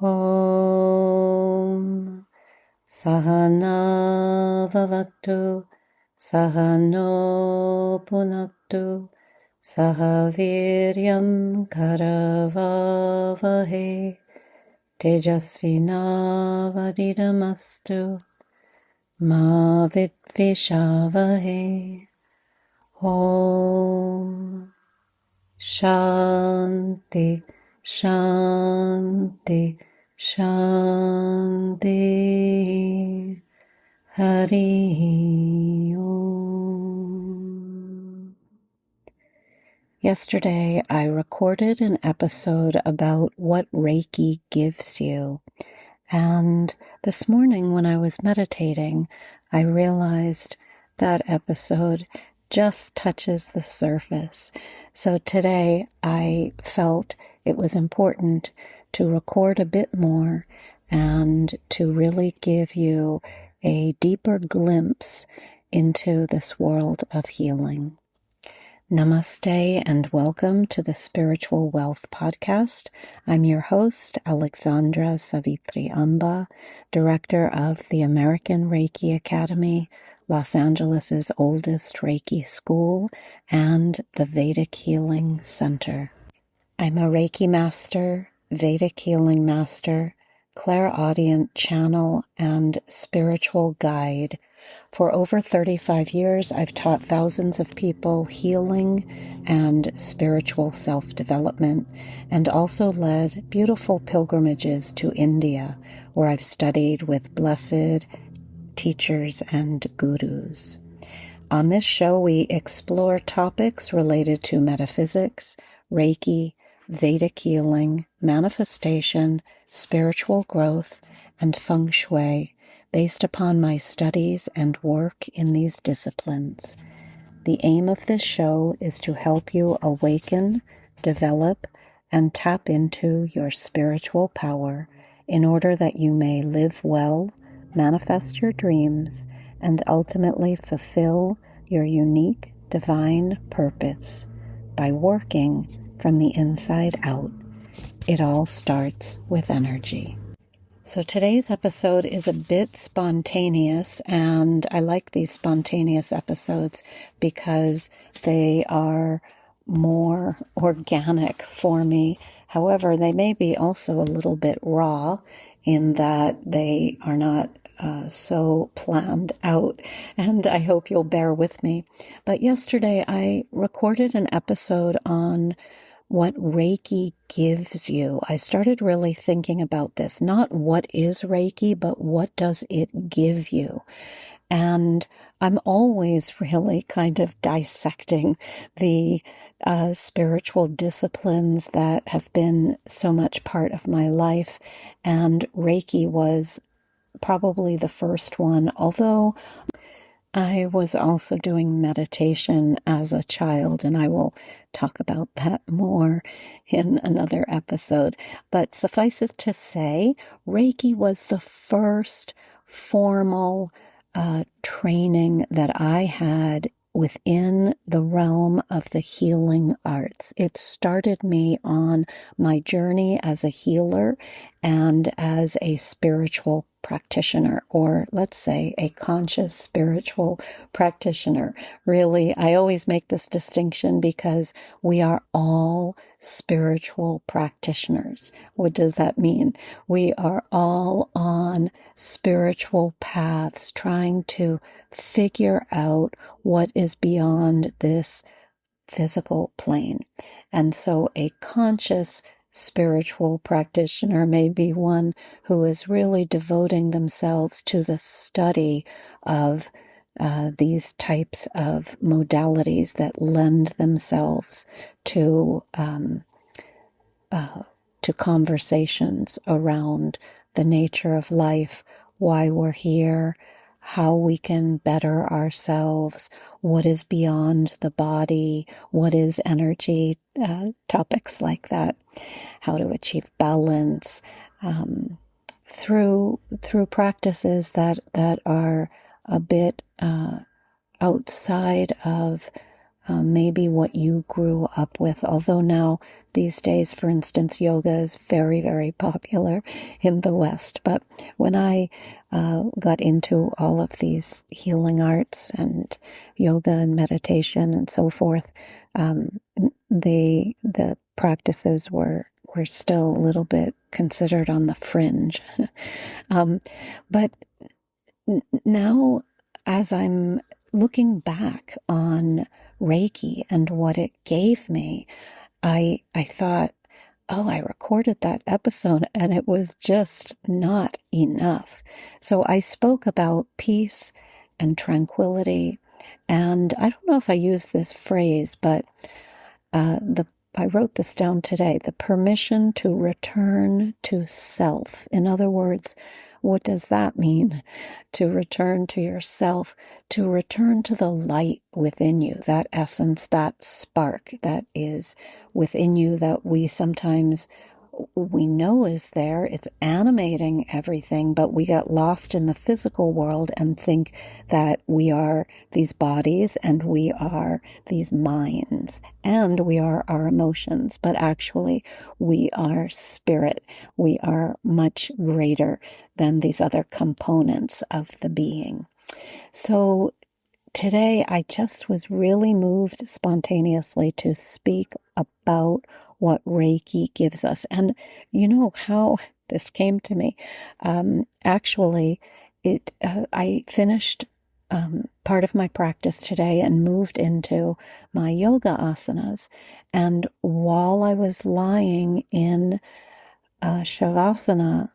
Om Sahana Vavatu Sahano Punaktu Sahaviryam Karavavahe Tejasvinavadidamastu Ma Vidvishavahe. Om Shanti Shanti Shanti. Hari Om. Yesterday, I recorded an episode about what Reiki gives you. And this morning, when I was meditating, I realized that episode just touches the surface. So today, I felt it was important to record a bit more and to really give you a deeper glimpse into this world of healing. Namaste and welcome to the Spiritual Wealth Podcast. I'm your host, Alexandra Savitri Amba, director of the American Reiki Academy, Los Angeles' oldest Reiki school, and the Vedic Healing Center. I'm a Reiki master, Vedic healing master, clairaudient channel, and spiritual guide. For over 35 years, I've taught thousands of people healing and spiritual self-development, and also led beautiful pilgrimages to India, where I've studied with blessed teachers and gurus. On this show, we explore topics related to metaphysics, Reiki, Vedic healing, manifestation, spiritual growth, and feng shui, based upon my studies and work in these disciplines. The aim of this show is to help you awaken, develop, and tap into your spiritual power in order that you may live well, manifest your dreams, and ultimately fulfill your unique divine purpose by working from the inside out. It all starts with energy. So today's episode is a bit spontaneous, and I like these spontaneous episodes because they are more organic for me. However, they may be also a little bit raw in that they are not so planned out, and I hope you'll bear with me. But yesterday I recorded an episode on what Reiki gives you. I started really thinking about this, not what is Reiki, but what does it give you? And I'm always really kind of dissecting the spiritual disciplines that have been so much part of my life. And Reiki was probably the first one, although I was also doing meditation as a child, and I will talk about that more in another episode. But suffice it to say, Reiki was the first formal training that I had within the realm of the healing arts. It started me on my journey as a healer and as a spiritual practitioner, or let's say a conscious spiritual practitioner. Really, I always make this distinction because we are all spiritual practitioners. What does that mean? We are all on spiritual paths trying to figure out what is beyond this physical plane. And so a conscious spiritual practitioner may be one who is really devoting themselves to the study of these types of modalities that lend themselves to conversations around the nature of life, why we're here, how we can better ourselves, what is beyond the body, what is energy, topics like that, how to achieve balance, through practices that are a bit outside of maybe what you grew up with. Although now, these days, for instance, yoga is very, very popular in the West. But when I got into all of these healing arts and yoga and meditation and so forth, the practices were still a little bit considered on the fringe. But now, as I'm looking back on Reiki and what it gave me, I thought, oh, I recorded that episode and it was just not enough. So I spoke about peace and tranquility. And I don't know if I used this phrase, but I wrote this down today, the permission to return to self. In other words, what does that mean? To return to yourself, to return to the light within you, that essence, that spark that is within you that we know is there. It's animating everything, but we get lost in the physical world and think that we are these bodies and we are these minds and we are our emotions. But actually, we are spirit. We are much greater than these other components of the being. So today, I just was really moved spontaneously to speak about what Reiki gives us. And you know how this came to me? Actually, I finished part of my practice today and moved into my yoga asanas. And while I was lying in Shavasana,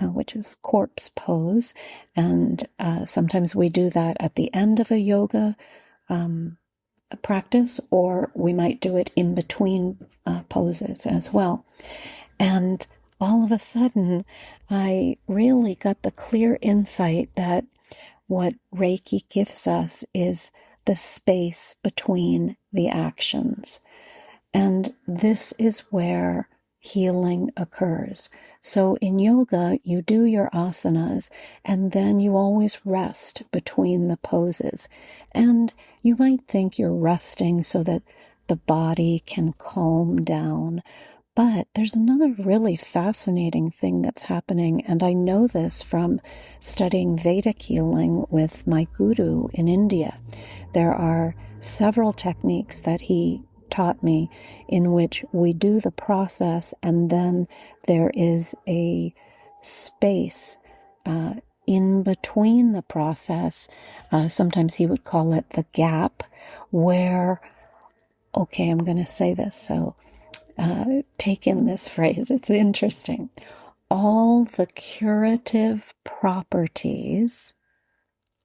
which is corpse pose, and sometimes we do that at the end of a yoga practice, or we might do it in between poses as well. And all of a sudden, I really got the clear insight that what Reiki gives us is the space between the actions. And this is where healing occurs. So in yoga, you do your asanas, and then you always rest between the poses. And you might think you're resting so that the body can calm down. But there's another really fascinating thing that's happening, and I know this from studying Vedic healing with my guru in India. There are several techniques that he taught me in which we do the process and then there is a space in between the process. Sometimes he would call it the gap, where, okay, I'm going to say this, so take in this phrase. It's interesting. All the curative properties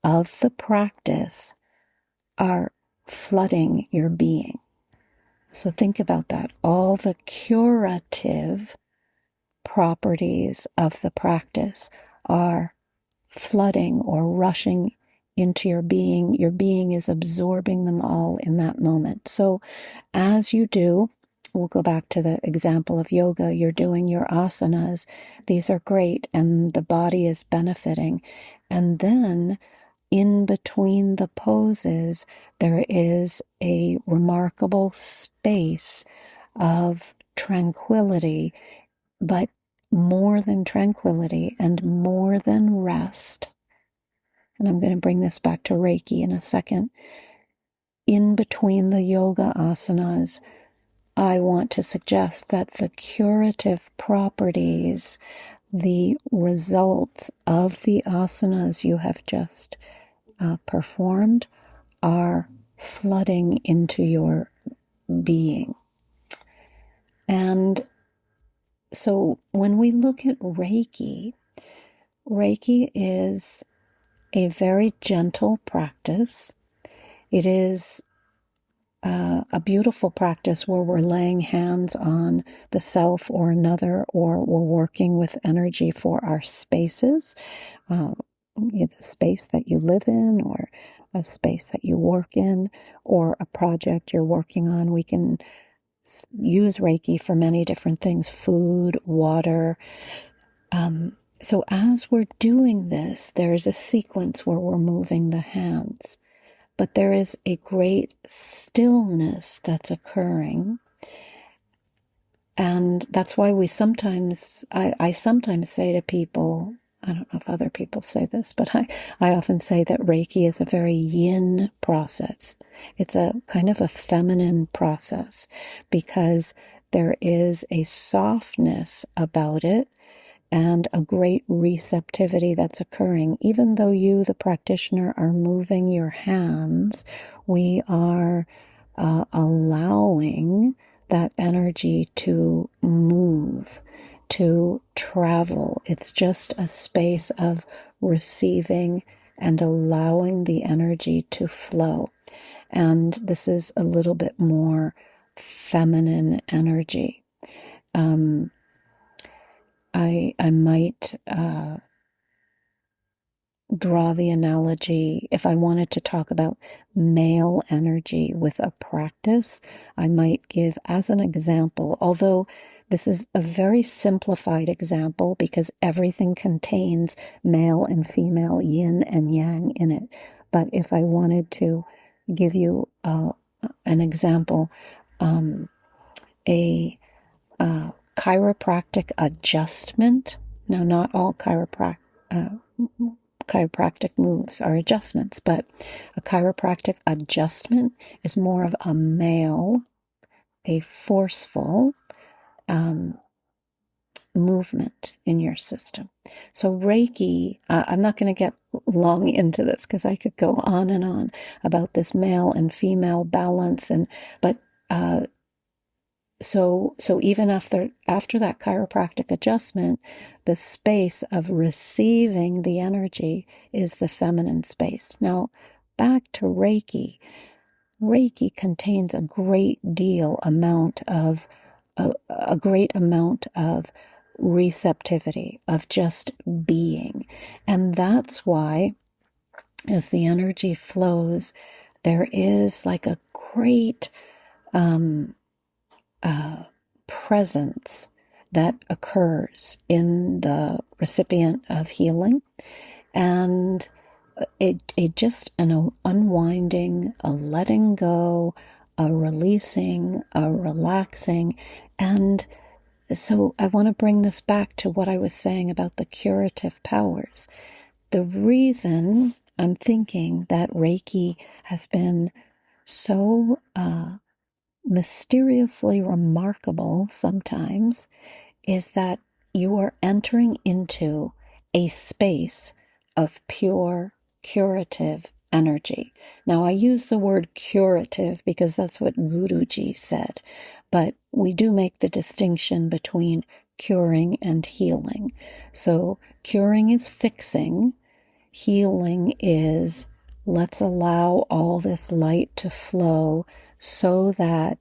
of the practice are flooding your being. So think about that. All the curative properties of the practice are flooding or rushing into your being. Your being is absorbing them all in that moment. So as you do, we'll go back to the example of yoga, you're doing your asanas. These are great and the body is benefiting. And then in between the poses, there is a remarkable space of tranquility, but more than tranquility and more than rest. And I'm going to bring this back to Reiki in a second. In between the yoga asanas, I want to suggest that the curative properties, the results of the asanas you have just performed, are flooding into your being. And so when we look at Reiki, Reiki is a very gentle practice. It is a beautiful practice where we're laying hands on the self or another, or we're working with energy for our spaces, the space that you live in, or a space that you work in, or a project you're working on. We can use Reiki for many different things, food, water. So as we're doing this, there's a sequence where we're moving the hands. but there is a great stillness that's occurring. And that's why I sometimes say to people, I don't know if other people say this, but I often say that Reiki is a very yin process. It's a kind of a feminine process because there is a softness about it and a great receptivity that's occurring. Even though you, the practitioner, are moving your hands, we are allowing that energy to move, to travel. It's just a space of receiving and allowing the energy to flow. And this is a little bit more feminine energy. I might draw the analogy, if I wanted to talk about male energy with a practice, I might give as an example, although this is a very simplified example because everything contains male and female, yin and yang in it. But if I wanted to give you an example, a chiropractic adjustment. Now, not all chiropractic moves are adjustments, but a chiropractic adjustment is more of a male, a forceful movement in your system. So Reiki, I'm not going to get long into this because I could go on and on about this male and female balance, but so even after that chiropractic adjustment, the space of receiving the energy is the feminine space. Now, back to Reiki. Reiki contains a great amount of receptivity, of just being. And that's why, as the energy flows, there is like a great presence that occurs in the recipient of healing, and it just an unwinding, a letting go, a releasing, a relaxing. And so I want to bring this back to what I was saying about the curative powers. The reason I'm thinking that Reiki has been so mysteriously remarkable sometimes is that you are entering into a space of pure curative energy. Now, I use the word curative because that's what Guruji said, but we do make the distinction between curing and healing. So curing is fixing, healing is let's allow all this light to flow so that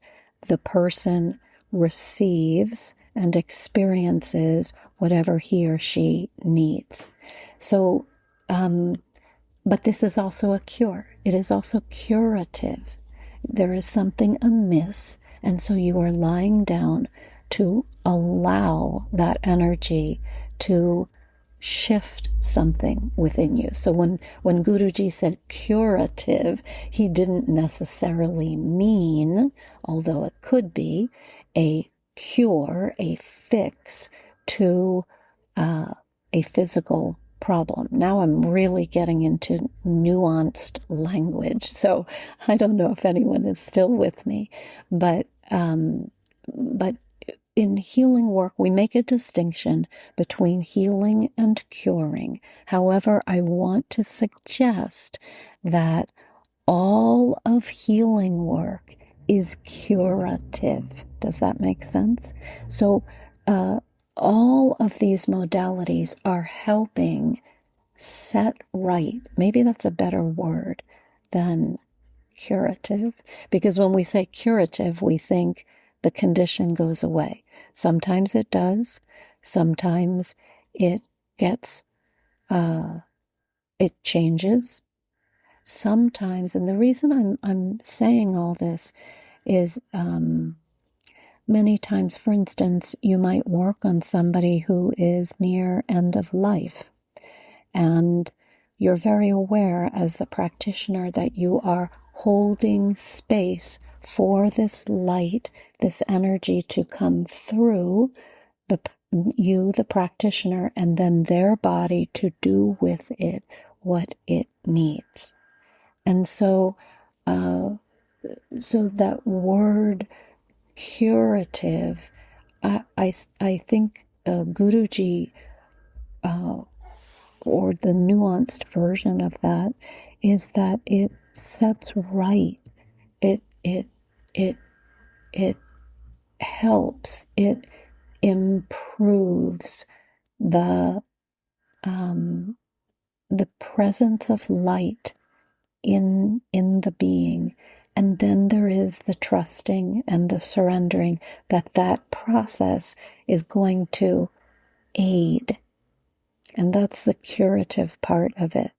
the person receives and experiences whatever he or she needs. So, but this is also a cure. It is also curative. There is something amiss, and so you are lying down to allow that energy to shift something within you. So when Guruji said curative, he didn't necessarily mean, although it could be, a cure, a fix to a physical problem. Now I'm really getting into nuanced language, so I don't know if anyone is still with me, but in healing work, we make a distinction between healing and curing. However, I want to suggest that all of healing work is curative. Does that make sense? So, all of these modalities are helping set right. Maybe that's a better word than curative, because when we say curative, we think the condition goes away. Sometimes it does. Sometimes it gets, it changes. Sometimes, and the reason I'm saying all this is, many times, for instance, you might work on somebody who is near end of life, and you're very aware as the practitioner that you are holding space for this light, this energy to come through the practitioner, and then their body to do with it what it needs. And so that word curative, I think Guruji, or the nuanced version of that, is that it sets right. It helps. It improves the presence of light in the being. And then there is the trusting and the surrendering that process is going to aid. And that's the curative part of it.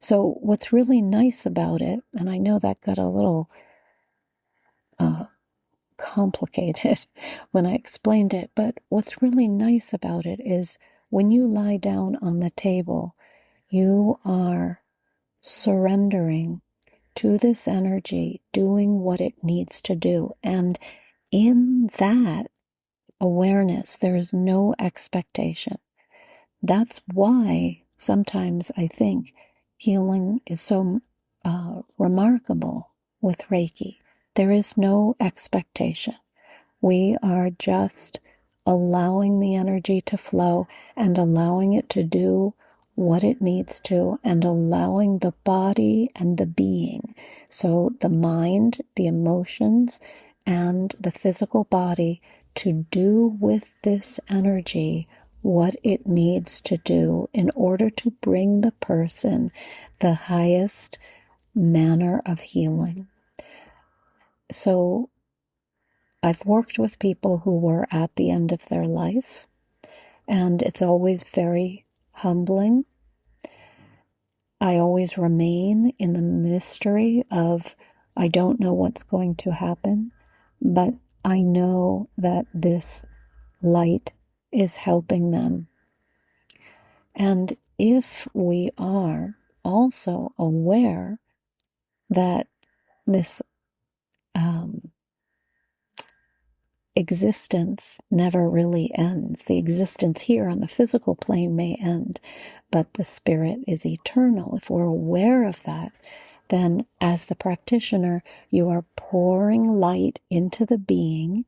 So what's really nice about it, and I know that got a little complicated when I explained it, but what's really nice about it is when you lie down on the table, you are surrendering to this energy, doing what it needs to do. And in that awareness, there is no expectation. That's why sometimes I think healing is so remarkable with Reiki. There is no expectation. We are just allowing the energy to flow and allowing it to do what it needs to, and allowing the body and the being, so the mind, the emotions, and the physical body, to do with this energy what it needs to do in order to bring the person the highest manner of healing. So I've worked with people who were at the end of their life, and it's always very humbling. I always remain in the mystery of, I don't know what's going to happen, but I know that this light is helping them. And if we are also aware that this existence never really ends. The existence here on the physical plane may end, but the spirit is eternal. If we're aware of that, then as the practitioner, you are pouring light into the being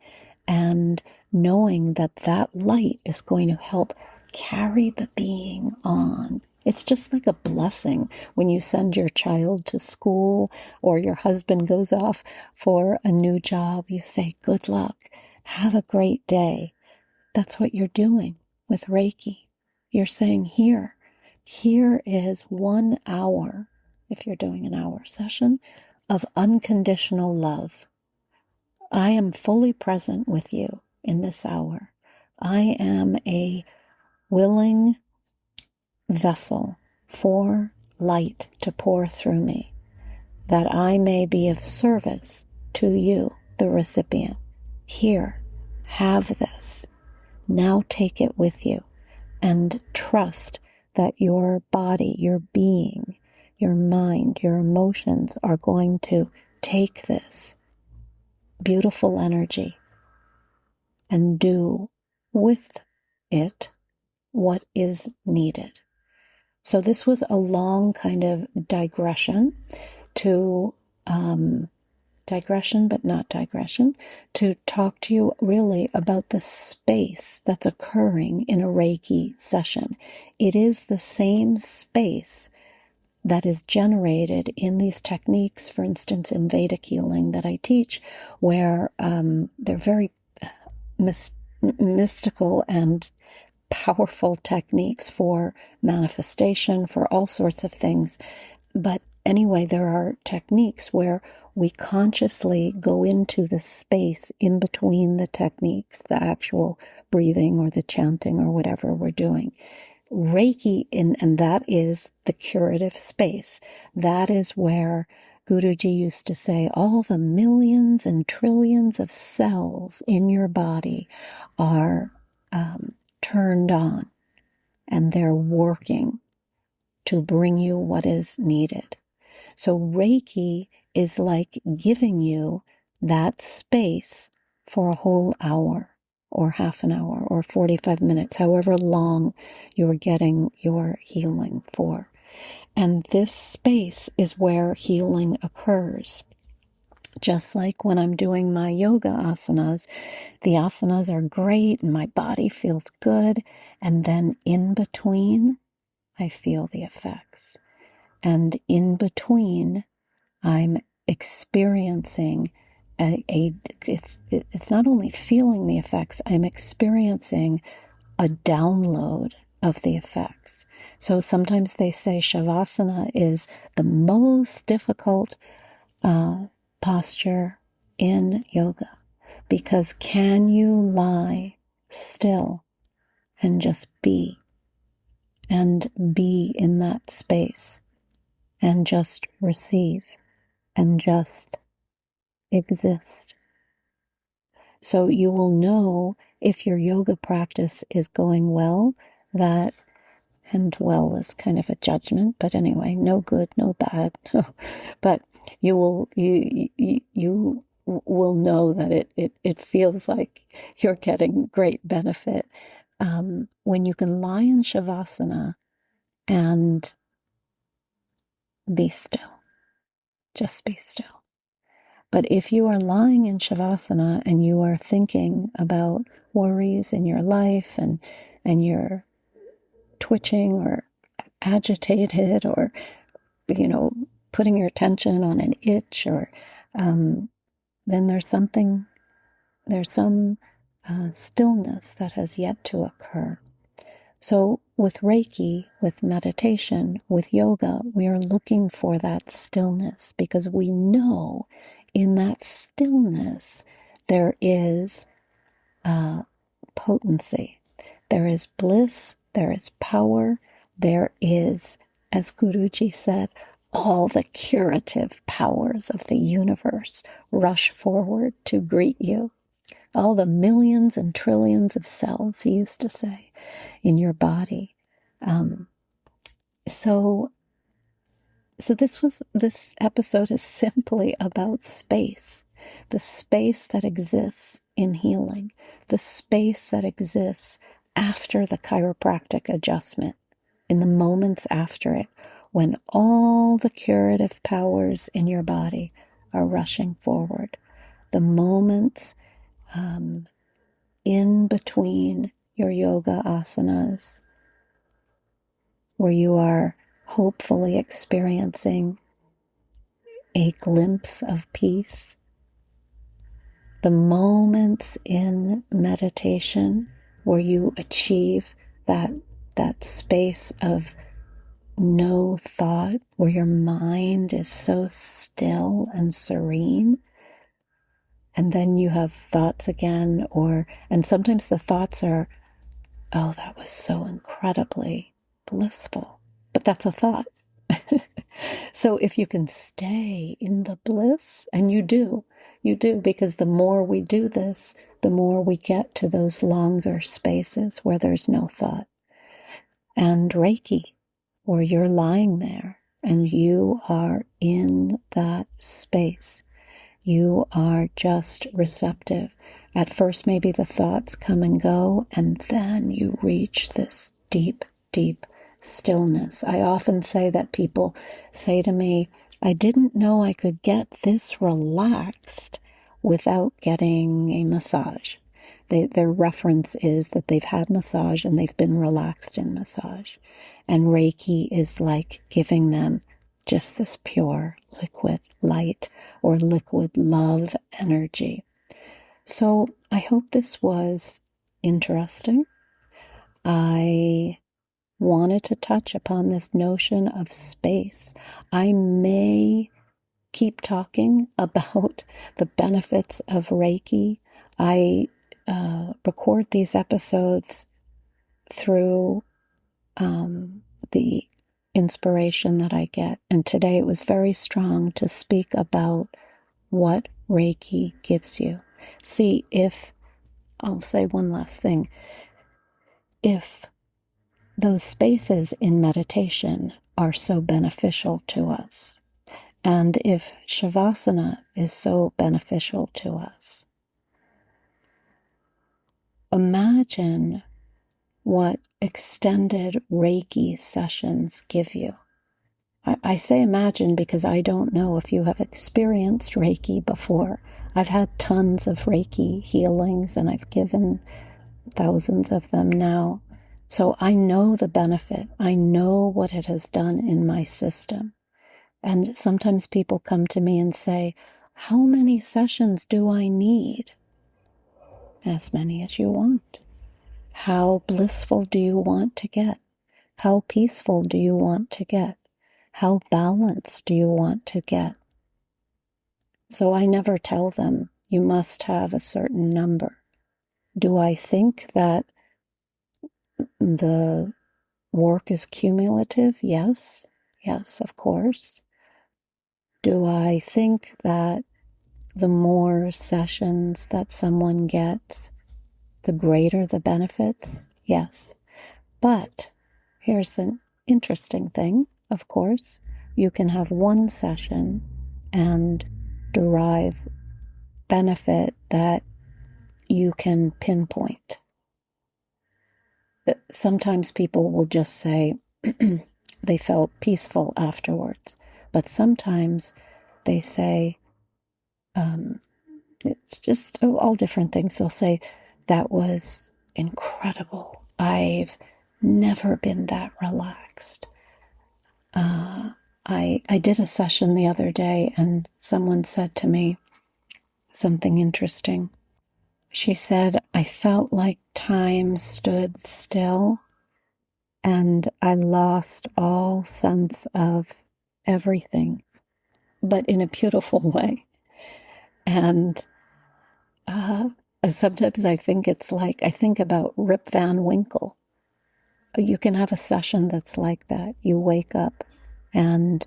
and knowing that that light is going to help carry the being on. It's just like a blessing when you send your child to school or your husband goes off for a new job. You say, good luck. Have a great day. That's what you're doing with Reiki. You're saying, here is 1 hour, if you're doing an hour session, of unconditional love. I am fully present with you in this hour. I am a willing vessel for light to pour through me, that I may be of service to you, the recipient. Here, have this. Now take it with you and trust that your body, your being, your mind, your emotions are going to take this beautiful energy and do with it what is needed. So this was a long kind of digression to to talk to you really about the space that's occurring in a Reiki session. It is the same space that is generated in these techniques, for instance, in Vedic healing that I teach, where they're very mystical and powerful techniques for manifestation, for all sorts of things. But anyway, there are techniques where we consciously go into the space in between the techniques, the actual breathing or the chanting or whatever we're doing. Reiki, and that is the curative space. That is where Guruji used to say all the millions and trillions of cells in your body are turned on and they're working to bring you what is needed. So Reiki is like giving you that space for a whole hour or half an hour or 45 minutes, however long you're getting your healing for. And this space is where healing occurs. Just like when I'm doing my yoga asanas, the asanas are great and my body feels good. And then in between, I feel the effects. And in between, I'm experiencing it's not only feeling the effects, I'm experiencing a download of the effects. So sometimes they say Shavasana is the most difficult posture in yoga, because can you lie still and just be in that space and just receive and just exist? So you will know if your yoga practice is going well, that, and well is kind of a judgment, but anyway, no good, no bad, but you will know that it feels like you're getting great benefit when you can lie in Shavasana and be still. Just be still. But if you are lying in Shavasana and you are thinking about worries in your life and you're twitching or agitated or, putting your attention on an itch or, then there's some stillness that has yet to occur. So with Reiki, with meditation, with yoga, we are looking for that stillness because we know in that stillness there is potency, there is bliss, there is power, there is, as Guruji said, all the curative powers of the universe rush forward to greet you. All the millions and trillions of cells, he used to say, in your body. So this episode is simply about space, the space that exists in healing, the space that exists after the chiropractic adjustment, in the moments after it, when all the curative powers in your body are rushing forward, the moments in between your yoga asanas, where you are hopefully experiencing a glimpse of peace, the moments in meditation where you achieve that space of no thought, where your mind is so still and serene. And then you have thoughts again, and sometimes the thoughts are, oh, that was so incredibly blissful. But that's a thought. So if you can stay in the bliss, and you do, because the more we do this, the more we get to those longer spaces where there's no thought. And Reiki, where you're lying there and you are in that space. You are just receptive. At first, maybe the thoughts come and go, and then you reach this deep, deep stillness. I often say that people say to me, I didn't know I could get this relaxed without getting a massage. Their reference is that they've had massage and they've been relaxed in massage. And Reiki is like giving them just this pure liquid light or liquid love energy. So I hope this was interesting. I wanted to touch upon this notion of space. I may keep talking about the benefits of Reiki. I record these episodes through the inspiration that I get. And today it was very strong to speak about what Reiki gives you. See, I'll say one last thing. If those spaces in meditation are so beneficial to us. And if Shavasana is so beneficial to us, imagine what extended Reiki sessions give you. I say imagine because I don't know if you have experienced Reiki before. I've had tons of Reiki healings and I've given thousands of them now. So I know the benefit. I know what it has done in my system. And sometimes people come to me and say, how many sessions do I need? As many as you want. How blissful do you want to get? How peaceful do you want to get? How balanced do you want to get? So I never tell them, you must have a certain number. Do I think that the work is cumulative? Yes. Yes, of course. Do I think that the more sessions that someone gets, the greater the benefits? Yes. But here's the interesting thing, of course. You can have one session and derive benefit that you can pinpoint. Sometimes people will just say they felt peaceful afterwards, but sometimes they say, it's just all different things. They'll say, that was incredible. I've never been that relaxed. I did a session the other day and someone said to me something interesting. She said, I felt like time stood still and I lost all sense of everything, but in a beautiful way. And sometimes I think I think about Rip Van Winkle. You can have a session that's like that. You wake up and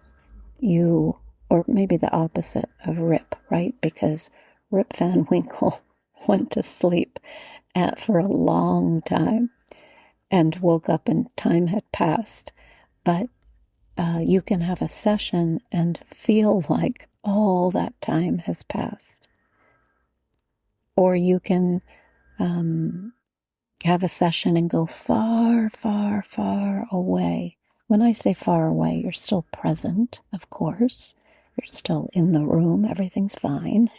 or maybe the opposite of Rip, right? Because Rip Van Winkle went to sleep for a long time and woke up and time had passed. But you can have a session and feel like all that time has passed. Or you can have a session and go far, far, far away. When I say far away, you're still present, of course. You're still in the room. Everything's fine.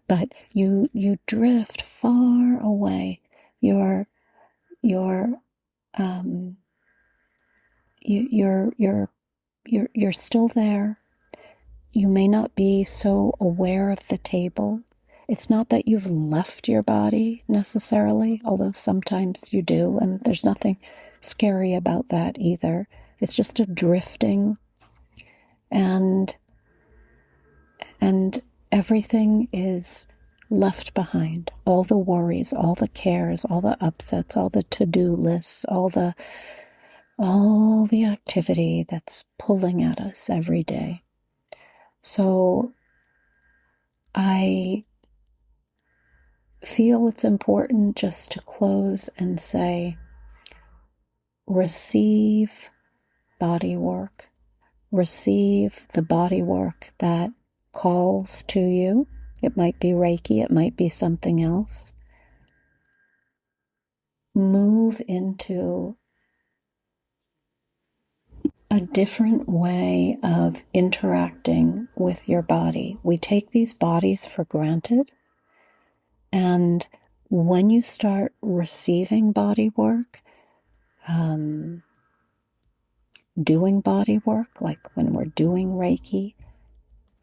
But you drift far away. You're still there. You may not be so aware of the table. It's not that you've left your body necessarily, although sometimes you do, and there's nothing scary about that either. It's just a drifting, and everything is left behind. All the worries, all the cares, all the upsets, all the to-do lists, all the activity that's pulling at us every day. So I feel it's important just to close and say, receive body work. Receive the body work that calls to you. It might be Reiki, it might be something else. Move into a different way of interacting with your body. We take these bodies for granted, and when you start receiving body work, doing body work, like when we're doing Reiki,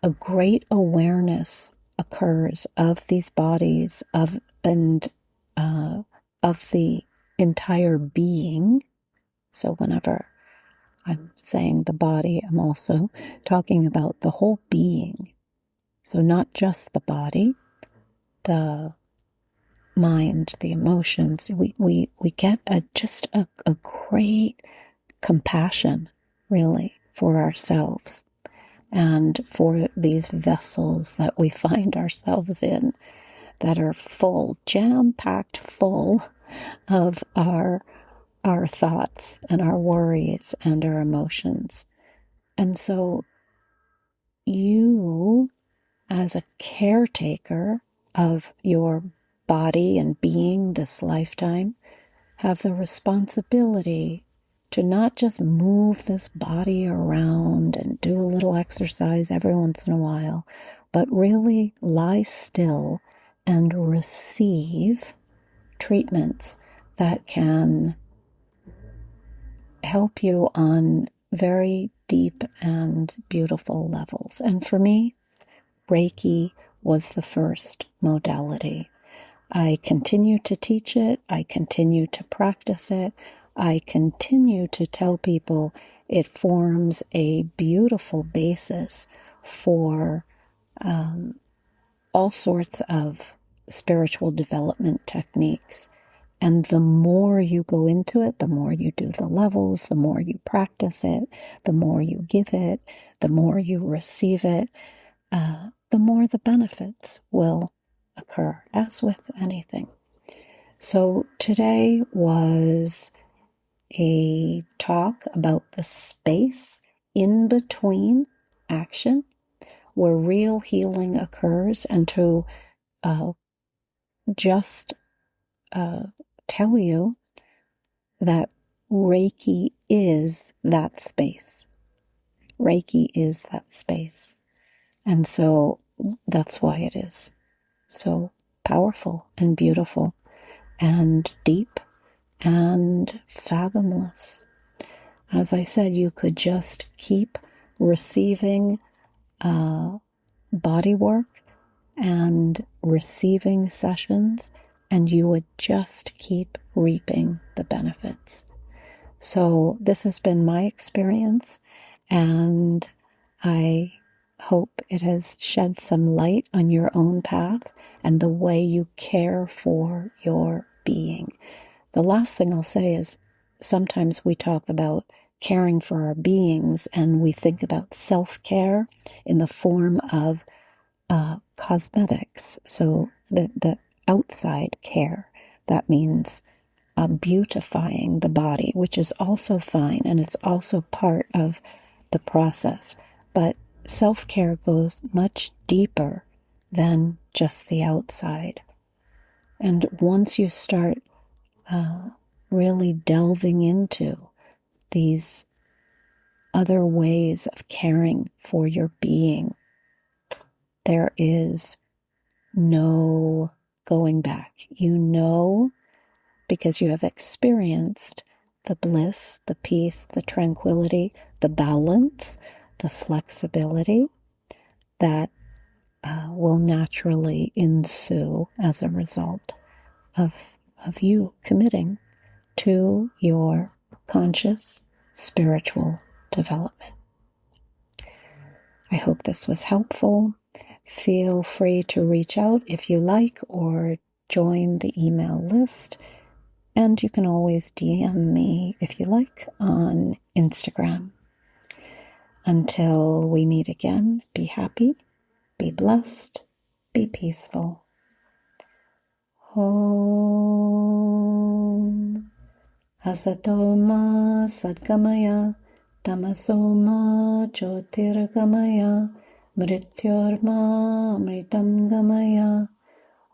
a great awareness occurs of these bodies, of the entire being. So whenever I'm saying the body, I'm also talking about the whole being. So not just the body, the mind, the emotions. We get just a great compassion, really, for ourselves and for these vessels that we find ourselves in that are full, jam-packed full of our thoughts and our worries and our emotions. And so you, as a caretaker of your body and being this lifetime, have the responsibility to not just move this body around and do a little exercise every once in a while, but really lie still and receive treatments that can help you on very deep and beautiful levels. And for me, Reiki was the first modality. I continue to teach it. I continue to practice it. I continue to tell people it forms a beautiful basis for all sorts of spiritual development techniques. And the more you go into it, the more you do the levels, the more you practice it, the more you give it, the more you receive it, the more the benefits will occur, as with anything. So today was a talk about the space in between action where real healing occurs, and to just tell you that Reiki is that space. Reiki is that space. And so that's why it is so powerful and beautiful and deep and fathomless. As I said, you could just keep receiving body work and receiving sessions, and you would just keep reaping the benefits. So this has been my experience, and I hope it has shed some light on your own path and the way you care for your being. The last thing I'll say is sometimes we talk about caring for our beings and we think about self-care in the form of cosmetics. So the outside care, that means beautifying the body, which is also fine, and it's also part of the process. But self-care goes much deeper than just the outside. And once you start really delving into these other ways of caring for your being, there is no going back. You know, because you have experienced the bliss, the peace, the tranquility, the balance, the flexibility that will naturally ensue as a result of you committing to your conscious spiritual development. I hope this was helpful. Feel free to reach out if you like, or join the email list. And you can always DM me if you like on Instagram. Until we meet again, be happy, be blessed, be peaceful. Om Asatoma Sadgamaya Tamasoma Jyotirgamaya Mrityorma Amritam Gamaya.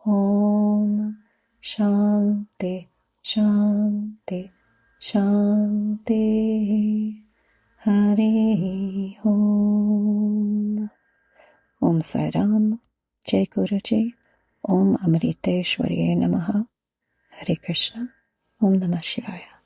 Om Shanti Shanti Shanti. Hari Om. Om Sai Ram. Jai Guruji. Om Amriteshwariye Namaha. Hare Krishna. Om Namah Shivaya.